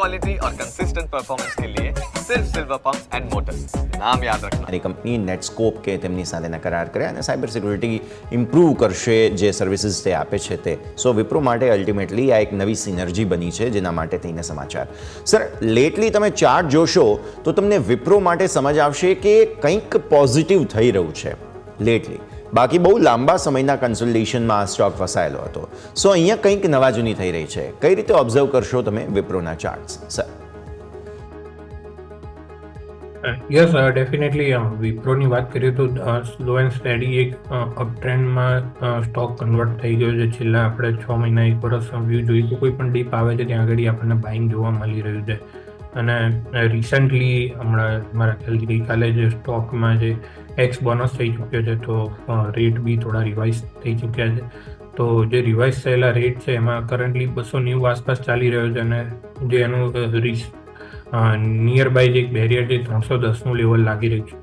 Quality और consistent performance के लिए सिर्फ सिल्वर पंप्स एंड मोटर्स, नाम याद रखना। મારી કંપની નેટસ્કોપ કે તેમની સાથેના કરાર કર્યા અને સાયબર સિક્યુરિટી ઇમ્પ્રૂવ કરશે જે સર્વિસીસ તે આપે છે તે. સો વિપ્રો માટે અલ્ટિમેટલી આ એક નવી સિનર્જી બની છે જેના માટે થઈને સમાચાર. સર, લેટલી તમે ચાર્ટ જોશો તો તમને વિપ્રો માટે સમજ આવશે કે કંઈક પોઝિટિવ થઈ રહ્યું છે લેટલી. બાકી બહુ લાંબા સમયના કન્સોલિડેશનમાં આ સ્ટોક ફસાયેલો હતો. સો અહીંયા કંઈક નવા જૂની થઈ રહી છે. કઈ રીતે ઓબ્ઝર્વ કરશો તમે વિપ્રોના ચાર્ટ્સ સર? યસ, ડેફિનેટલી વિપ્રોની વાત કરીએ તો સ્લો એન્ડ સ્ટેડી એક અપ ટ્રેન્ડમાં સ્ટોક કન્વર્ટ થઈ ગયો છે. છેલ્લા આપણે 6 મહિના 1 વર્ષ વ્યૂ જોઈએ તો કોઈ પણ ડીપ આવે છે ત્યાં આગળ આપણને બાઇંગ જોવા મળી રહ્યું છે. અને રિસન્ટલી હમણાં મારા ખ્યાલથી ગઈકાલે જે સ્ટોકમાં જે એક્સ બોનસ થઈ ચૂક્યો છે તો રેટ બી થોડા રિવાઇઝ થઈ ચૂક્યા છે. તો જે રિવાઇઝ થયેલા રેટ છે એમાં કરન્ટલી 290 આસપાસ ચાલી રહ્યો છે અને જે એનું નિયર બાય જે એક બેરિયર છે 310નું લેવલ લાગી રહ્યું છે.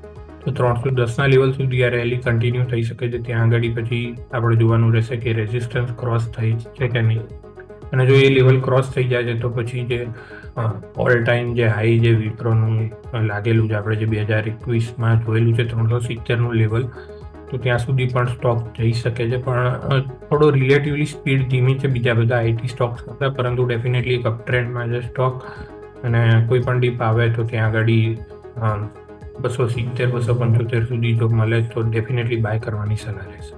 તો 310ના લેવલ સુધી આ રેલી કન્ટિન્યુ થઈ શકે છે. ત્યાં આગળ પછી આપણે જોવાનું રહેશે કે રેઝિસ્ટન્સ ક્રોસ થઈ છે કે નહીં. અને જો એ લેવલ ક્રોસ થઈ જાય છે તો પછી જે ઓલ ટાઈમ જે હાઈ જે વિપ્રોનું લાગેલું છે આપણે જે 2021માં જોયેલું છે 370નું લેવલ, તો ત્યાં સુધી પણ સ્ટોક જઈ શકે છે. પણ થોડો રિલેટિવલી સ્પીડ ધીમી છે બીજા બધા આઈટી સ્ટોક્સ કરતાં, પરંતુ ડેફિનેટલી એક અપ ટ્રેન્ડમાં છે સ્ટોક. અને કોઈ પણ ડીપ આવે તો ત્યાં આગળ 270-275 સુધી જો મળે તો ડેફિનેટલી બાય કરવાની સલાહ રહેશે.